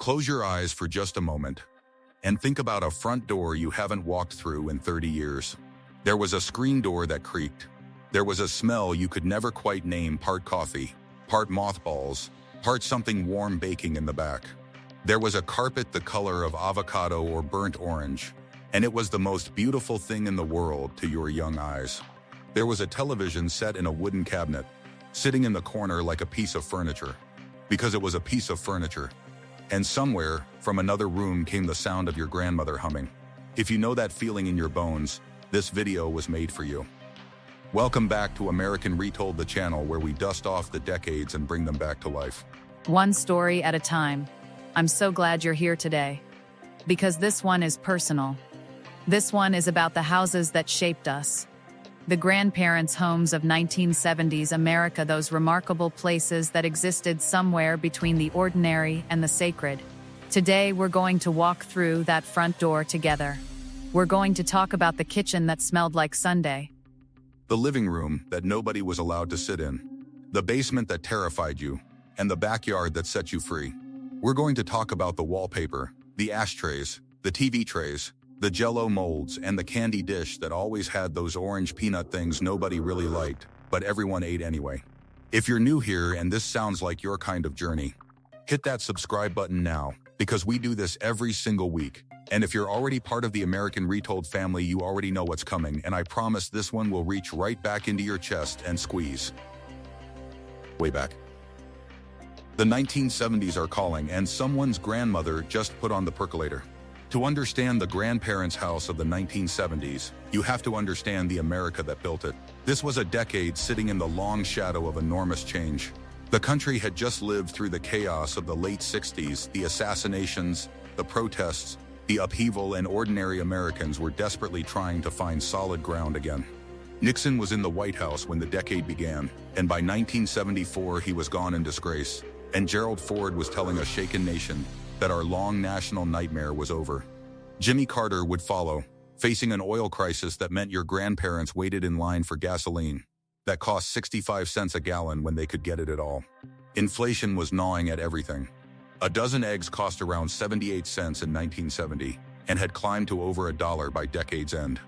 Close your eyes for just a moment and think about a front door you haven't walked through in 30 years. There was a screen door that creaked. There was a smell you could never quite name, part coffee, part mothballs, part something warm baking in the back. There was a carpet the color of avocado or burnt orange, and it was the most beautiful thing in the world to your young eyes. There was a television set in a wooden cabinet, sitting in the corner like a piece of furniture, because it was a piece of furniture. And somewhere, from another room, came the sound of your grandmother humming. If you know that feeling in your bones, this video was made for you. Welcome back to American Retold, the channel where we dust off the decades and bring them back to life. One story at a time. I'm so glad you're here today. Because this one is personal. This one is about the houses that shaped us. The grandparents' homes of 1970s America, those remarkable places that existed somewhere between the ordinary and the sacred. Today, we're going to walk through that front door together. We're going to talk about the kitchen that smelled like Sunday. The living room that nobody was allowed to sit in. The basement that terrified you. And the backyard that set you free. We're going to talk about the wallpaper, the ashtrays, the TV trays, the Jell-O molds, and the candy dish that always had those orange peanut things nobody really liked, but everyone ate anyway. If you're new here and this sounds like your kind of journey, hit that subscribe button now, because we do this every single week. And if you're already part of the American Retold family, you already know what's coming, and I promise this one will reach right back into your chest and squeeze. Way back. The 1970s are calling, and someone's grandmother just put on the percolator. To understand the grandparents' house of the 1970s, you have to understand the America that built it. This was a decade sitting in the long shadow of enormous change. The country had just lived through the chaos of the late 60s, the assassinations, the protests, the upheaval, and ordinary Americans were desperately trying to find solid ground again. Nixon was in the White House when the decade began, and by 1974 he was gone in disgrace, and Gerald Ford was telling a shaken nation that our long national nightmare was over. Jimmy Carter would follow, facing an oil crisis that meant your grandparents waited in line for gasoline that cost 65 cents a gallon when they could get it at all. Inflation was gnawing at everything. A dozen eggs cost around 78 cents in 1970 and had climbed to over $1 by decade's end.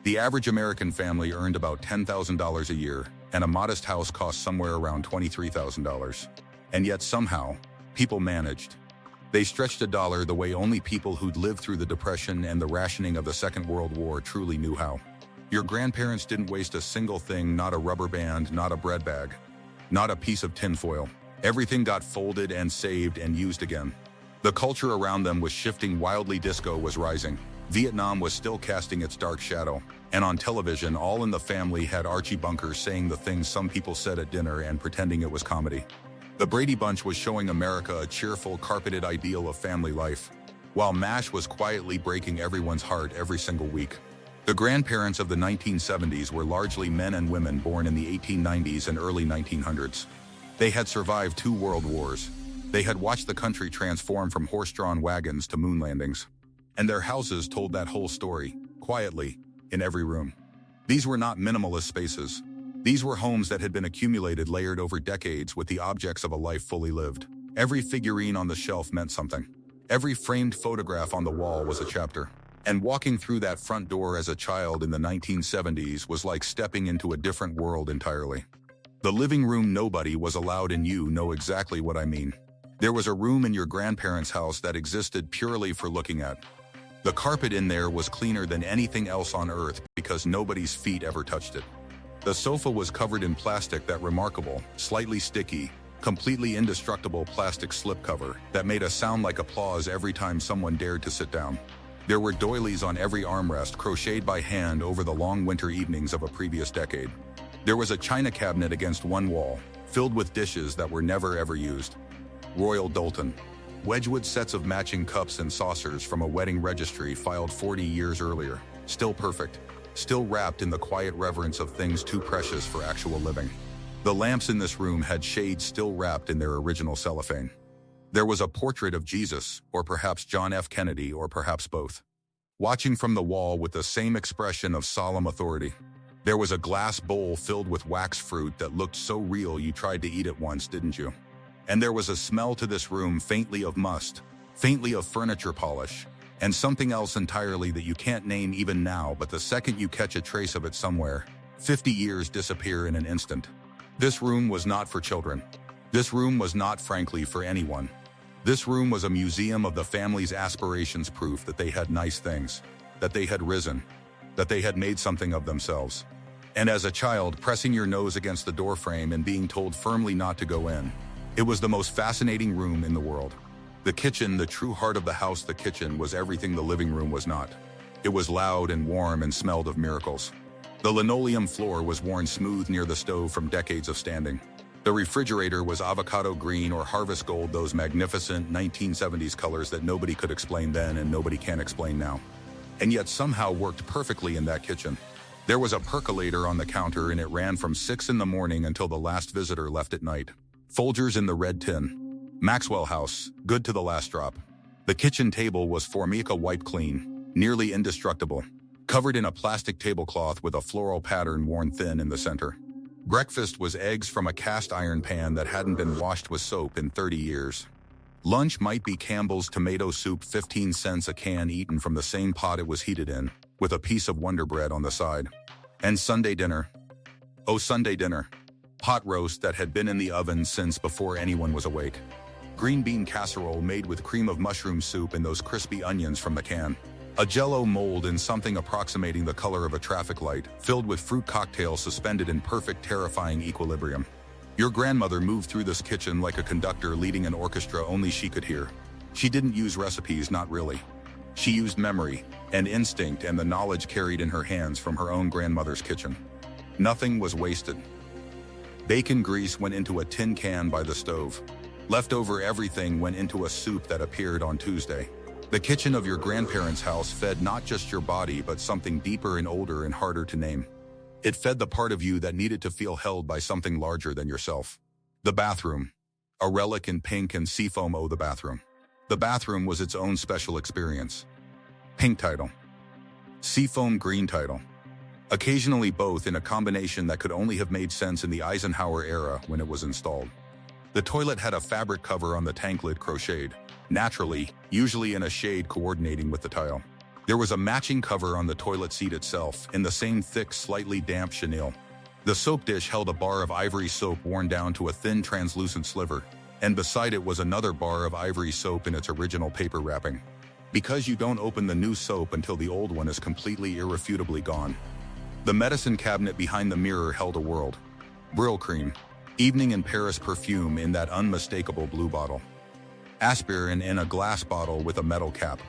The average American family earned about $10,000 a year, and a modest house cost somewhere around $23,000. And yet somehow, people managed. They stretched a dollar the way only people who'd lived through the Depression and the rationing of the Second World War truly knew how. Your grandparents didn't waste a single thing, not a rubber band, not a bread bag, not a piece of tinfoil. Everything got folded and saved and used again. The culture around them was shifting wildly. Disco was rising. Vietnam was still casting its dark shadow. And on television, All in the Family had Archie Bunker saying the things some people said at dinner and pretending it was comedy. The Brady Bunch was showing America a cheerful, carpeted ideal of family life, while MASH was quietly breaking everyone's heart every single week. The grandparents of the 1970s were largely men and women born in the 1890s and early 1900s. They had survived 2 world wars. They had watched the country transform from horse-drawn wagons to moon landings. And their houses told that whole story, quietly, in every room. These were not minimalist spaces. These were homes that had been accumulated, layered over decades with the objects of a life fully lived. Every figurine on the shelf meant something. Every framed photograph on the wall was a chapter. And walking through that front door as a child in the 1970s was like stepping into a different world entirely. The living room nobody was allowed in. You know exactly what I mean. There was a room in your grandparents' house that existed purely for looking at. The carpet in there was cleaner than anything else on earth because nobody's feet ever touched it. The sofa was covered in plastic, that remarkable, slightly sticky, completely indestructible plastic slipcover that made a sound like applause every time someone dared to sit down. There were doilies on every armrest, crocheted by hand over the long winter evenings of a previous decade. There was a china cabinet against one wall, filled with dishes that were never ever used. Royal Doulton. Wedgwood sets of matching cups and saucers from a wedding registry filed 40 years earlier. Still perfect. Still wrapped in the quiet reverence of things too precious for actual living. The lamps in this room had shades still wrapped in their original cellophane. There was a portrait of Jesus, or perhaps John F. Kennedy, or perhaps both, watching from the wall with the same expression of solemn authority. There was a glass bowl filled with wax fruit that looked so real you tried to eat it once, didn't you? And there was a smell to this room faintly of must, faintly of furniture polish, and something else entirely that you can't name even now, but the second you catch a trace of it somewhere, 50 years disappear in an instant. This room was not for children. This room was not, frankly, for anyone. This room was a museum of the family's aspirations, proof that they had nice things, that they had risen, that they had made something of themselves. And as a child, pressing your nose against the doorframe and being told firmly not to go in. It was the most fascinating room in the world. The kitchen, the true heart of the house, the kitchen was everything the living room was not. It was loud and warm and smelled of miracles. The linoleum floor was worn smooth near the stove from decades of standing. The refrigerator was avocado green or harvest gold, those magnificent 1970s colors that nobody could explain then and nobody can explain now. And yet somehow worked perfectly in that kitchen. There was a percolator on the counter and it ran from 6 in the morning until the last visitor left at night. Folgers in the red tin. Maxwell House, good to the last drop. The kitchen table was Formica wipe clean, nearly indestructible, covered in a plastic tablecloth with a floral pattern worn thin in the center. Breakfast was eggs from a cast iron pan that hadn't been washed with soap in 30 years. Lunch might be Campbell's tomato soup, 15 cents a can, eaten from the same pot it was heated in, with a piece of Wonder Bread on the side. And Sunday dinner. Oh, Sunday dinner. Pot roast that had been in the oven since before anyone was awake. Green bean casserole made with cream of mushroom soup and those crispy onions from the can. A Jell-O mold in something approximating the color of a traffic light, filled with fruit cocktails suspended in perfect, terrifying equilibrium. Your grandmother moved through this kitchen like a conductor leading an orchestra only she could hear. She didn't use recipes, not really. She used memory and instinct and the knowledge carried in her hands from her own grandmother's kitchen. Nothing was wasted. Bacon grease went into a tin can by the stove. Leftover everything went into a soup that appeared on Tuesday. The kitchen of your grandparents' house fed not just your body but something deeper and older and harder to name. It fed the part of you that needed to feel held by something larger than yourself. The bathroom. A relic in pink and seafoam. Oh, the bathroom. The bathroom was its own special experience. Pink title. Seafoam green title. Occasionally both in a combination that could only have made sense in the Eisenhower era when it was installed. The toilet had a fabric cover on the tank lid crocheted, naturally, usually in a shade coordinating with the tile. There was a matching cover on the toilet seat itself in the same thick, slightly damp chenille. The soap dish held a bar of ivory soap worn down to a thin, translucent sliver, and beside it was another bar of ivory soap in its original paper wrapping. Because you don't open the new soap until the old one is completely, irrefutably gone. The medicine cabinet behind the mirror held a world. Brill cream. Evening in Paris perfume in that unmistakable blue bottle. Aspirin in a glass bottle with a metal cap.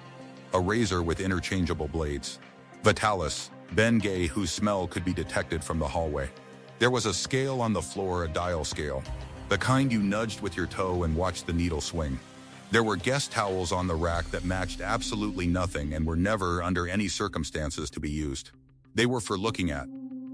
A razor with interchangeable blades. Vitalis, Ben Gay, whose smell could be detected from the hallway. There was a scale on the floor, a dial scale. The kind you nudged with your toe and watched the needle swing. There were guest towels on the rack that matched absolutely nothing and were never, under any circumstances, to be used. They were for looking at.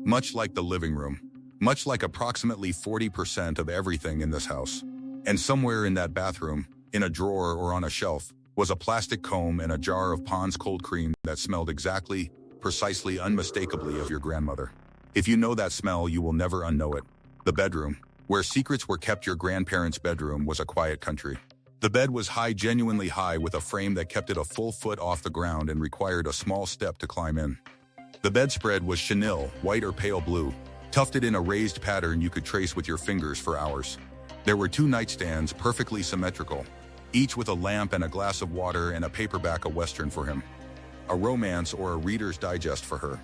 Much like the living room. Much like approximately 40% of everything in this house. And somewhere in that bathroom, in a drawer or on a shelf, was a plastic comb and a jar of Pond's cold cream that smelled exactly, precisely, unmistakably of your grandmother. If you know that smell, you will never unknow it. The bedroom, where secrets were kept. Your grandparents' bedroom was a quiet country. The bed was high, genuinely high, with a frame that kept it a full foot off the ground and required a small step to climb in. The bedspread was chenille, white or pale blue, tufted in a raised pattern you could trace with your fingers for hours. There were 2 nightstands, perfectly symmetrical, each with a lamp and a glass of water and a paperback, a Western for him, a romance or a Reader's Digest for her.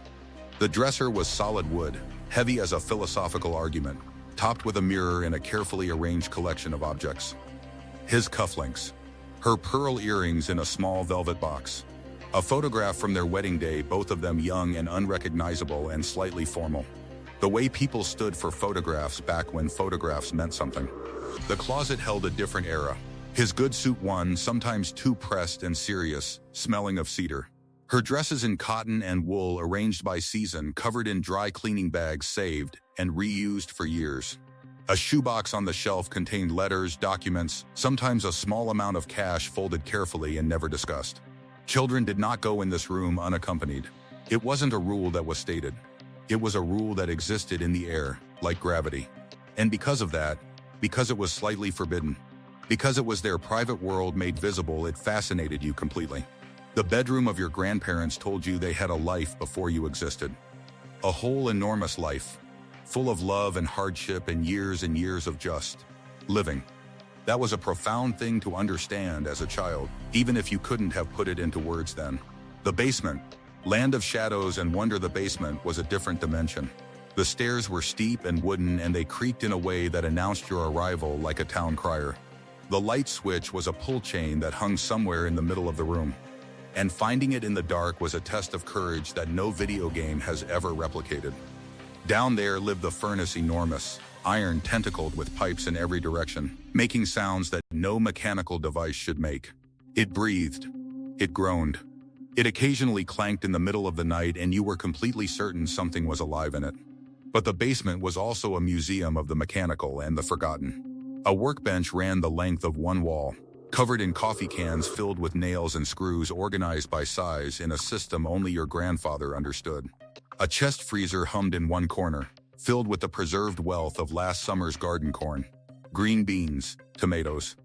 The dresser was solid wood, heavy as a philosophical argument, topped with a mirror and a carefully arranged collection of objects. His cufflinks, her pearl earrings in a small velvet box, a photograph from their wedding day, both of them young and unrecognizable and slightly formal. The way people stood for photographs back when photographs meant something. The closet held a different era. His good suit, one, sometimes too pressed and serious, smelling of cedar. Her dresses in cotton and wool, arranged by season, covered in dry cleaning bags, saved and reused for years. A shoebox on the shelf contained letters, documents, sometimes a small amount of cash folded carefully and never discussed. Children did not go in this room unaccompanied. It wasn't a rule that was stated. It was a rule that existed in the air, like gravity. And because of that, because it was slightly forbidden, Because it was their private world made visible, it fascinated you completely. The bedroom of your grandparents told you they had a life before you existed. A whole enormous life, full of love and hardship and years of just living. That was a profound thing to understand as a child, even if you couldn't have put it into words then. The basement, land of shadows and wonder. The basement was a different dimension. The stairs were steep and wooden, and they creaked in a way that announced your arrival like a town crier. The light switch was a pull chain that hung somewhere in the middle of the room. And finding it in the dark was a test of courage that no video game has ever replicated. Down there lived the furnace, enormous, iron tentacled with pipes in every direction, making sounds that no mechanical device should make. It breathed. It groaned. It occasionally clanked in the middle of the night, and you were completely certain something was alive in it. But the basement was also a museum of the mechanical and the forgotten. A workbench ran the length of one wall, covered in coffee cans filled with nails and screws organized by size in a system only your grandfather understood. A chest freezer hummed in one corner, filled with the preserved wealth of last summer's garden corn, green beans, tomatoes,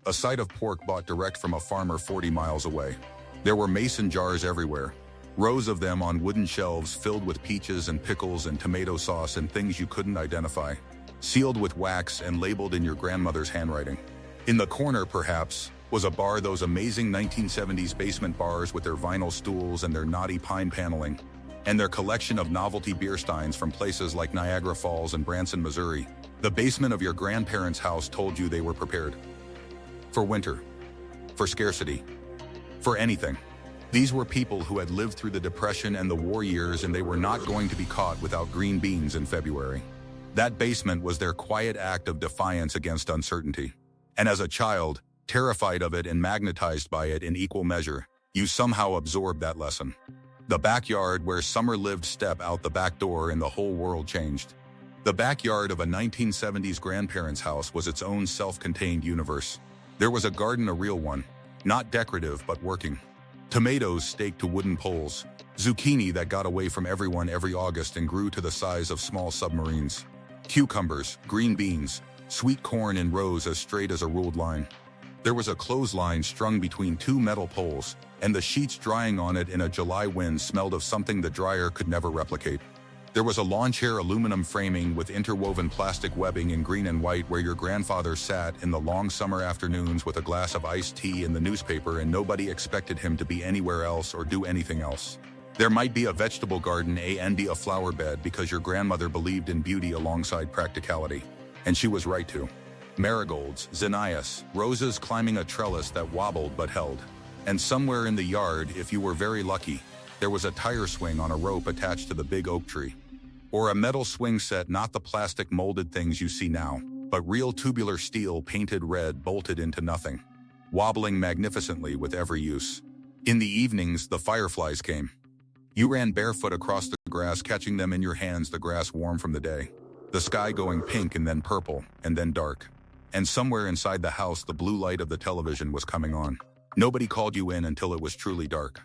a side of pork bought direct from a farmer 40 miles away. There were mason jars everywhere, rows of them on wooden shelves filled with peaches and pickles and tomato sauce and things you couldn't identify, sealed with wax and labeled in your grandmother's handwriting. In the corner, perhaps, was a bar, those amazing 1970s basement bars with their vinyl stools and their knotty pine paneling, and their collection of novelty beer steins from places like Niagara Falls and Branson, Missouri. The basement of your grandparents' house told you they were prepared. For winter. For scarcity. For anything. These were people who had lived through the Depression and the war years, and they were not going to be caught without green beans in February. That basement was their quiet act of defiance against uncertainty. And as a child, terrified of it and magnetized by it in equal measure, you somehow absorbed that lesson. The backyard where summer lived, step out the back door and the whole world changed. The backyard of a 1970s grandparents' house was its own self-contained universe. There was a garden, a real one, not decorative but working. Tomatoes staked to wooden poles, zucchini that got away from everyone every August and grew to the size of small submarines, cucumbers, green beans, sweet corn in rows as straight as a ruled line. There was a clothesline strung between two metal poles, and the sheets drying on it in a July wind smelled of something the dryer could never replicate. There was a lawn chair, aluminum framing with interwoven plastic webbing in green and white, where your grandfather sat in the long summer afternoons with a glass of iced tea and the newspaper, and nobody expected him to be anywhere else or do anything else. There might be a vegetable garden and a flower bed, because your grandmother believed in beauty alongside practicality. And she was right to. Marigolds, zinnias, roses climbing a trellis that wobbled but held. And somewhere in the yard, if you were very lucky, there was a tire swing on a rope attached to the big oak tree. Or a metal swing set, not the plastic molded things you see now, but real tubular steel painted red bolted into nothing, wobbling magnificently with every use. In the evenings, the fireflies came. You ran barefoot across the grass, catching them in your hands, the grass warm from the day, the sky going pink and then purple and then dark. And somewhere inside the house, the blue light of the television was coming on. Nobody called you in until it was truly dark.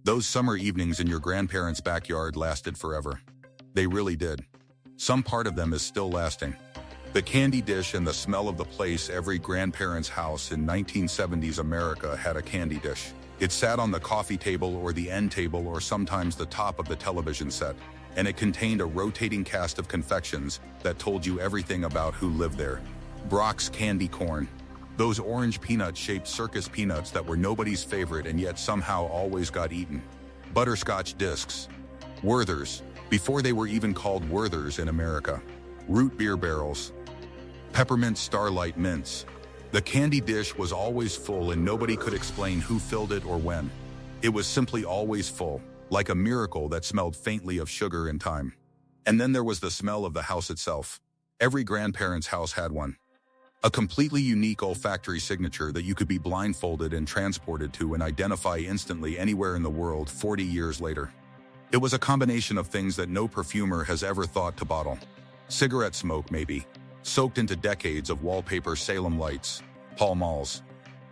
Those summer evenings in your grandparents' backyard lasted forever. They really did. Some part of them is still lasting. The candy dish and the smell of the place. Every grandparents' house in 1970s America had a candy dish. It sat on the coffee table or the end table or sometimes the top of the television set, and it contained a rotating cast of confections that told you everything about who lived there. Brock's candy corn. Those orange peanut-shaped circus peanuts that were nobody's favorite and yet somehow always got eaten. Butterscotch discs. Werthers, before they were even called Werthers in America. Root beer barrels. Peppermint Starlight mints. The candy dish was always full and nobody could explain who filled it or when. It was simply always full, like a miracle that smelled faintly of sugar and thyme. And then there was the smell of the house itself. Every grandparent's house had one. A completely unique olfactory signature that you could be blindfolded and transported to and identify instantly anywhere in the world 40 years later. It was a combination of things that no perfumer has ever thought to bottle. Cigarette smoke, maybe, soaked into decades of wallpaper, Salem lights, Pall Malls,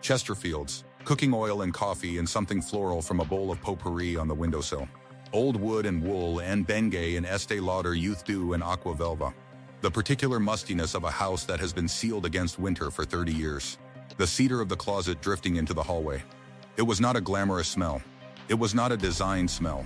Chesterfields, cooking oil and coffee, and something floral from a bowl of potpourri on the windowsill. Old wood and wool and Bengay and Estee Lauder Youth Dew and Aqua Velva. The particular mustiness of a house that has been sealed against winter for 30 years. the cedar of the closet drifting into the hallway. It was not a glamorous smell. It was not a design smell.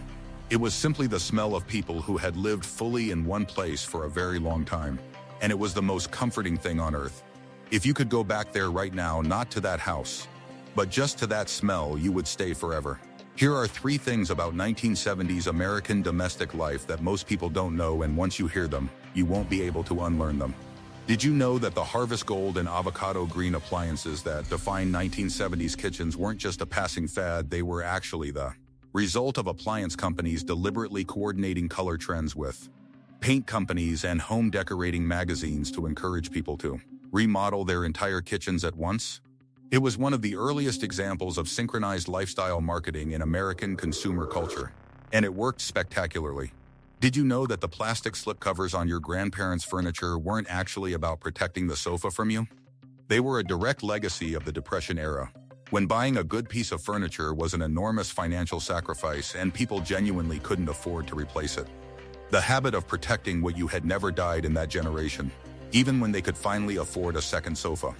It was simply the smell of people who had lived fully in one place for a very long time. And it was the most comforting thing on earth. If you could go back there right now, not to that house, but just to that smell, you would stay forever. Here are 3 things about 1970s American domestic life that most people don't know, and once you hear them, you won't be able to unlearn them. Did you know that the Harvest Gold and Avocado Green appliances that define 1970s kitchens weren't just a passing fad, they were actually the result of appliance companies deliberately coordinating color trends with paint companies and home decorating magazines to encourage people to remodel their entire kitchens at once? It was one of the earliest examples of synchronized lifestyle marketing in American consumer culture, and it worked spectacularly. Did you know that the plastic slipcovers on your grandparents' furniture weren't actually about protecting the sofa from you? They were a direct legacy of the Depression era, when buying a good piece of furniture was an enormous financial sacrifice and people genuinely couldn't afford to replace it. The habit of protecting what you had never died in that generation, even when they could finally afford a second sofa.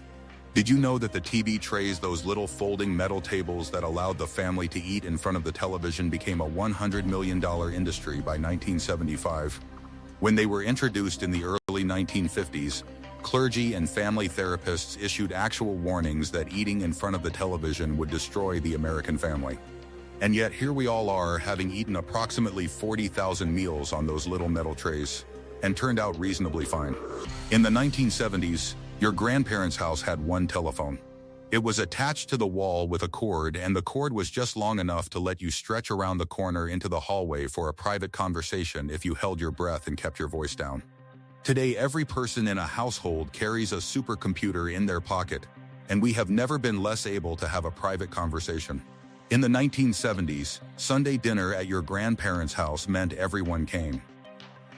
Did you know that the TV trays, those little folding metal tables that allowed the family to eat in front of the television, became a $100 million industry by 1975? When they were introduced in the early 1950s, clergy and family therapists issued actual warnings that eating in front of the television would destroy the American family. And yet here we all are, having eaten approximately 40,000 meals on those little metal trays, and turned out reasonably fine. In the 1970s, your grandparents' house had one telephone. It was attached to the wall with a cord, and the cord was just long enough to let you stretch around the corner into the hallway for a private conversation if you held your breath and kept your voice down. Today, every person in a household carries a supercomputer in their pocket, and we have never been less able to have a private conversation. In the 1970s, Sunday dinner at your grandparents' house meant everyone came.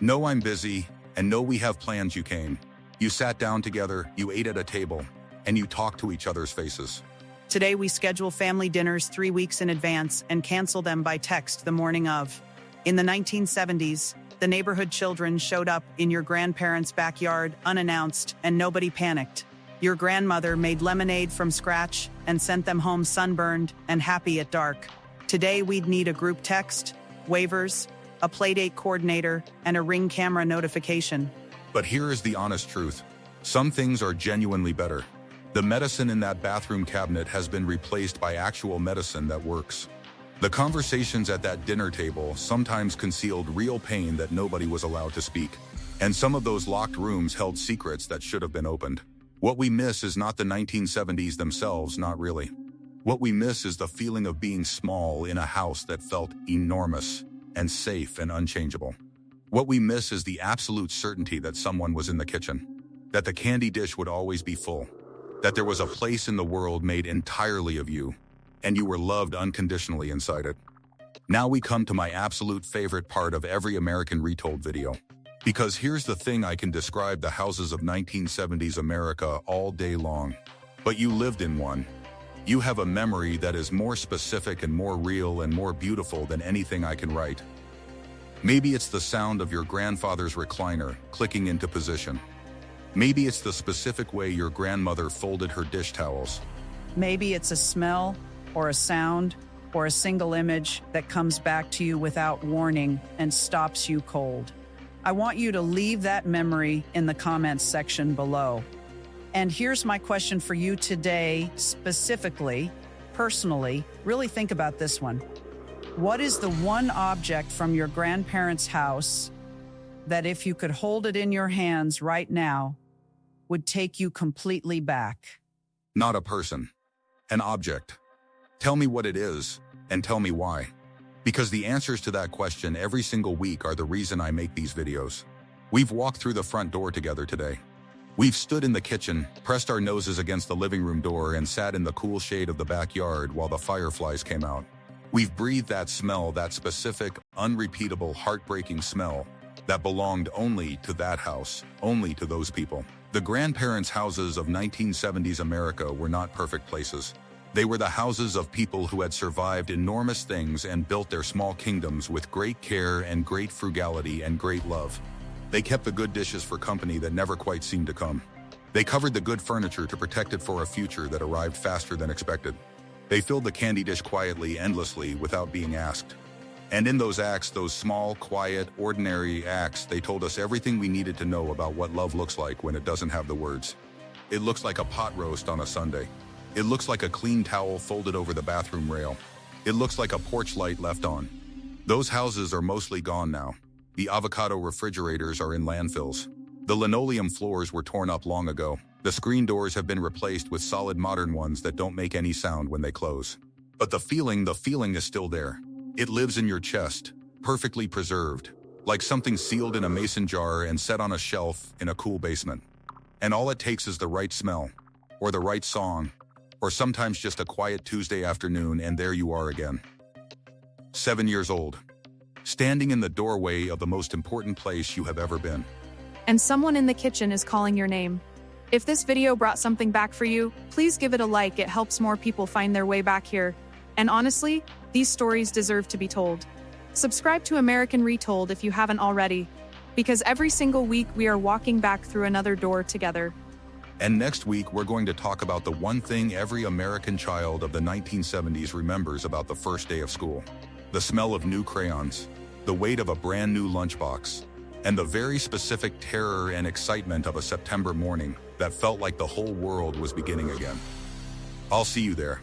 No, I'm busy, and no, we have plans, you came. You sat down together, you ate at a table, and you talked to each other's faces. Today we schedule family dinners 3 weeks in advance and cancel them by text the morning of. In the 1970s, the neighborhood children showed up in your grandparents' backyard unannounced, and nobody panicked. Your grandmother made lemonade from scratch and sent them home sunburned and happy at dark. Today we'd need a group text, waivers, a playdate coordinator, and a Ring camera notification. But here is the honest truth. Some things are genuinely better. The medicine in that bathroom cabinet has been replaced by actual medicine that works. The conversations at that dinner table sometimes concealed real pain that nobody was allowed to speak. And some of those locked rooms held secrets that should have been opened. What we miss is not the 1970s themselves, not really. What we miss is the feeling of being small in a house that felt enormous and safe and unchangeable. What we miss is the absolute certainty that someone was in the kitchen, that the candy dish would always be full, that there was a place in the world made entirely of you, and you were loved unconditionally inside it. Now we come to my absolute favorite part of every American Retold video. Because here's the thing, I can describe the houses of 1970s America all day long, but you lived in one. You have a memory that is more specific and more real and more beautiful than anything I can write. Maybe it's the sound of your grandfather's recliner clicking into position. Maybe it's the specific way your grandmother folded her dish towels. Maybe it's a smell or a sound or a single image that comes back to you without warning and stops you cold. I want you to leave that memory in the comments section below. And here's my question for you today, specifically, personally. Really think about this one. What is the one object from your grandparents' house that, if you could hold it in your hands right now, would take you completely back? Not a person. An object. Tell me what it is, and tell me why. Because the answers to that question every single week are the reason I make these videos. We've walked through the front door together today. We've stood in the kitchen, pressed our noses against the living room door, and sat in the cool shade of the backyard while the fireflies came out. We've breathed that smell, that specific, unrepeatable, heartbreaking smell that belonged only to that house, only to those people. The grandparents' houses of 1970s America were not perfect places. They were the houses of people who had survived enormous things and built their small kingdoms with great care and great frugality and great love. They kept the good dishes for company that never quite seemed to come. They covered the good furniture to protect it for a future that arrived faster than expected. They filled the candy dish quietly, endlessly, without being asked. And in those acts, those small, quiet, ordinary acts, they told us everything we needed to know about what love looks like when it doesn't have the words. It looks like a pot roast on a Sunday. It looks like a clean towel folded over the bathroom rail. It looks like a porch light left on. Those houses are mostly gone now. The avocado refrigerators are in landfills. The linoleum floors were torn up long ago. The screen doors have been replaced with solid modern ones that don't make any sound when they close. But the feeling is still there. It lives in your chest, perfectly preserved, like something sealed in a mason jar and set on a shelf in a cool basement. And all it takes is the right smell, or the right song, or sometimes just a quiet Tuesday afternoon, and there you are again. 7 years old, standing in the doorway of the most important place you have ever been. And someone in the kitchen is calling your name. If this video brought something back for you, please give it a like. It helps more people find their way back here. And honestly, these stories deserve to be told. Subscribe to American Retold if you haven't already, because every single week we are walking back through another door together. And next week, we're going to talk about the one thing every American child of the 1970s remembers about the first day of school. The smell of new crayons, the weight of a brand new lunchbox, and the very specific terror and excitement of a September morning that felt like the whole world was beginning again. I'll see you there.